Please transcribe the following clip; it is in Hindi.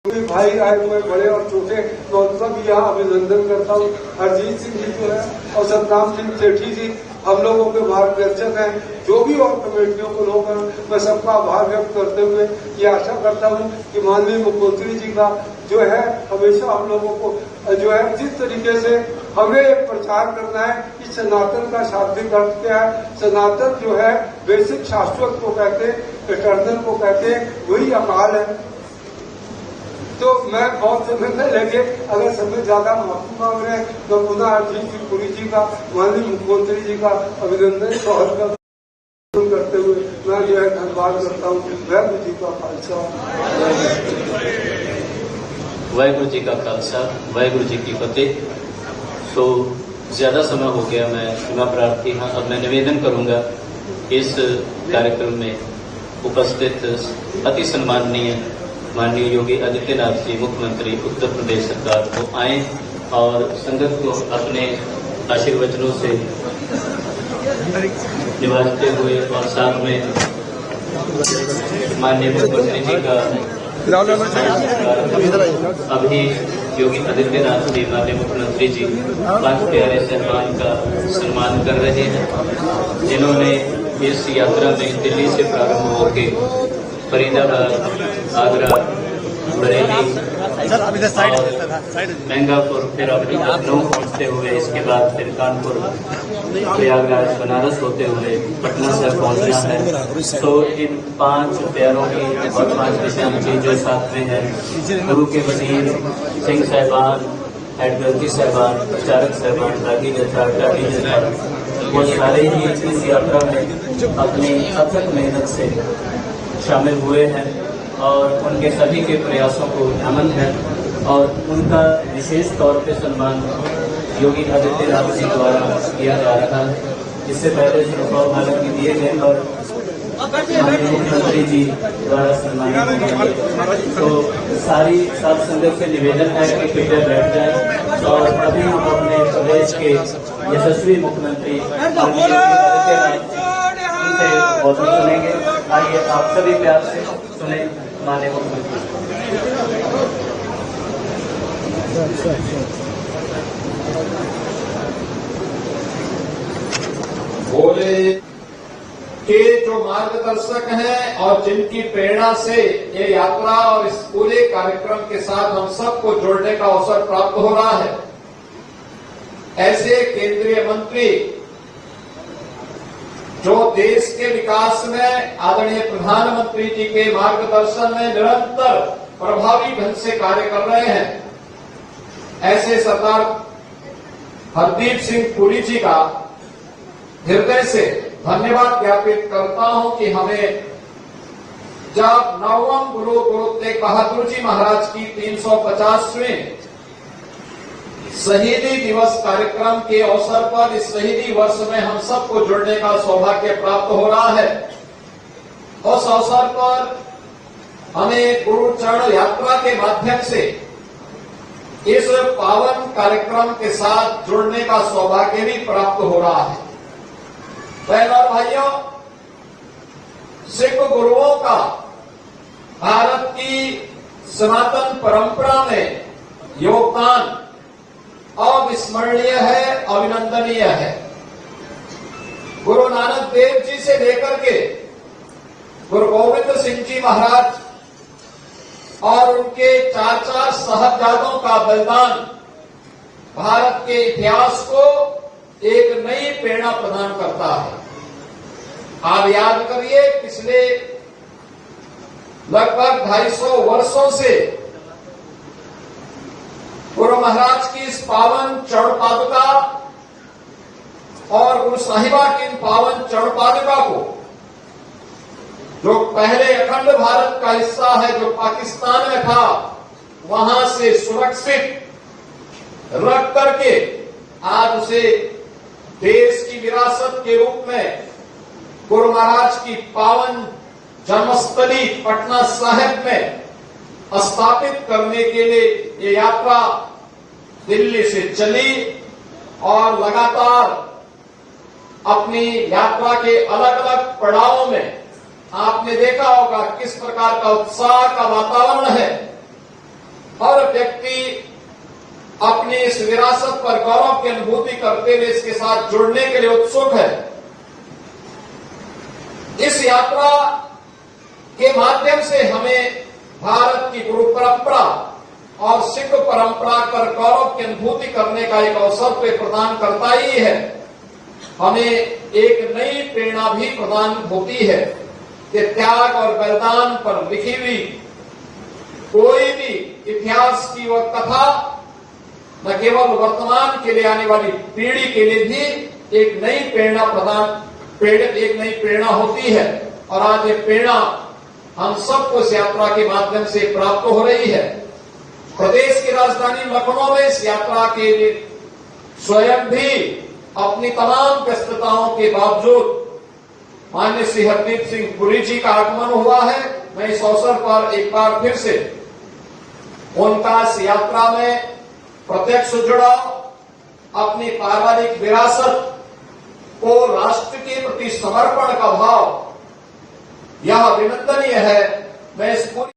भाई आए हुए बड़े और छोटे, मैं उनका भी यहाँ अभिनंदन करता हूँ। हरजीत सिंह जी जो है और सतनाम सिंह सेठी जी हम लोगों के मार्गदर्शक हैं। जो भी और कमेटियों को लोग हैं, मैं सबका आभार व्यक्त करते हुए ये आशा करता हूँ कि माननीय मुख्यमंत्री जी का जो है हमेशा हम लोगों को जो है जिस तरीके से हमें एक प्रचार करना है कि सनातन का शाब्दिक अर्थ क्या है। सनातन जो है बेसिक शाश्वत को कहते हैं, इटर्नल को कहते हैं, वही अकाल है। तो मैं बहुत समय में लगे, अगर समय ज्यादा माफी मांग रहे हैं तो पुनः हरजीत सिंह पुरी जी का, माननीय मुख्यमंत्री जी का अभिनंदन करते हुए मैं जो है धन्यवाद करता हूँ। वाहिगुरू जी का खालसा, वाहिगुरू जी का खालसा, वाहिगुरू जी की फतेह। तो ज्यादा समय हो गया, मैं क्षमा प्रार्थी हाँ। अब मैं निवेदन करूंगा इस कार्यक्रम में उपस्थित अति सम्माननीय माननीय योगी आदित्यनाथ जी मुख्यमंत्री उत्तर प्रदेश सरकार को आए और संगत को अपने आशीर्वचनों से निवाजते हुए और साथ में माननीय मुख्यमंत्री जी का अभी योगी आदित्यनाथ जी माननीय मुख्यमंत्री जी 5 प्यारे साहिबान का सम्मान कर रहे हैं, जिन्होंने इस यात्रा में दिल्ली से प्रारंभ होकर फरीदाबाद, आगरा, बरेली, महंगापुर, फिर अभी लखनऊ पहुंचते हुए इसके बाद फिर कानपुर, प्रयागराज, बनारस होते हुए पटना से पहुंचना है। तो इन 5 प्यारों की और 5 निशान जो साथ में है, गुरु के वजीर सिंह साहिबान, हेडवर्दी साहिबान, प्रचारक साहिबान, रागी जत्था, टाटी जत्था, वो सारे ही इस यात्रा में अपनी अथक मेहनत से शामिल हुए हैं और उनके सभी के प्रयासों को नमन है और उनका विशेष तौर पे सम्मान योगी आदित्यनाथ जी द्वारा किया जा रहा है। इससे पहले श्रोताओं भारत भी दिए गए और माननीय मुख्यमंत्री जी द्वारा सम्मानित किए। तो सारी सात संगत से निवेदन है कि कृपया बैठ जाए और अभी हम अपने प्रदेश के यशस्वी मुख्यमंत्री योगी आदित्यनाथ उनसे बहुत सुनेंगे। आइए आप सभी प्यार से सुने माननीय मुख्यमंत्री। भोले के जो मार्गदर्शक हैं और जिनकी प्रेरणा से ये यात्रा और इस पूरे कार्यक्रम के साथ हम सबको जोड़ने का अवसर प्राप्त हो रहा है, ऐसे केंद्रीय मंत्री जो देश के विकास में आदरणीय प्रधानमंत्री जी के मार्गदर्शन में निरंतर प्रभावी ढंग से कार्य कर रहे हैं, ऐसे सरदार हरदीप सिंह पुरी जी का हृदय से धन्यवाद ज्ञापित करता हूं कि हमें जब 9वें गुरु तेग बहादुर जी महाराज की 350वें शहीदी दिवस कार्यक्रम के अवसर पर इस शहीदी वर्ष में हम सबको जुड़ने का सौभाग्य प्राप्त हो रहा है। उस अवसर पर हमें गुरु चरण यात्रा के माध्यम से इस पावन कार्यक्रम के साथ जुड़ने का सौभाग्य भी प्राप्त हो रहा है। बहनों और भाइयों, सिख गुरुओं का भारत की सनातन परंपरा में योगदान अविस्मरणीय है, अभिनंदनीय है। गुरु नानक देव जी से लेकर के गुरु गोविंद सिंह जी महाराज और उनके 4 साहबजादों का बलिदान भारत के इतिहास को एक नई प्रेरणा प्रदान करता है। आप याद करिए, पिछले लगभग 250 वर्षों से गुरु महाराज की इस पावन चरण पादुका और गुरु साहिबा की इन पावन चरण पादुका को, जो पहले अखंड भारत का हिस्सा है, जो पाकिस्तान में था, वहां से सुरक्षित रख करके आज उसे देश की विरासत के रूप में गुरु महाराज की पावन जन्मस्थली पटना साहिब में स्थापित करने के लिए ये यात्रा दिल्ली से चली और लगातार अपनी यात्रा के अलग अलग पड़ावों में आपने देखा होगा किस प्रकार का उत्साह का वातावरण है हर व्यक्ति अपनी इस विरासत पर गौरव की अनुभूति करते हुए इसके साथ जुड़ने के लिए उत्सुक है। इस यात्रा के माध्यम से हमें भारत की गुरु परंपरा और सिख परंपरा पर गौरव की अनुभूति करने का एक अवसर तो प्रदान करता ही है, हमें एक नई प्रेरणा भी प्रदान होती है कि त्याग और बलिदान पर लिखी हुई कोई भी इतिहास की वह कथा न केवल वर्तमान के लिए आने वाली पीढ़ी के लिए भी एक नई प्रेरणा होती है। और आज ये प्रेरणा हम सबको इस यात्रा के माध्यम से प्राप्त हो रही है। प्रदेश की राजधानी लखनऊ में इस यात्रा के लिए स्वयं भी अपनी तमाम व्यस्तताओं के बावजूद माननीय श्री हरदीप सिंह पुरी जी का आगमन हुआ है। मैं इस अवसर पर एक बार फिर से उनका इस यात्रा में प्रत्यक्ष जुड़ाव, अपनी पारिवारिक विरासत को राष्ट्र के प्रति समर्पण का भाव यह अभिनंदनीय है। मैं इस पूरी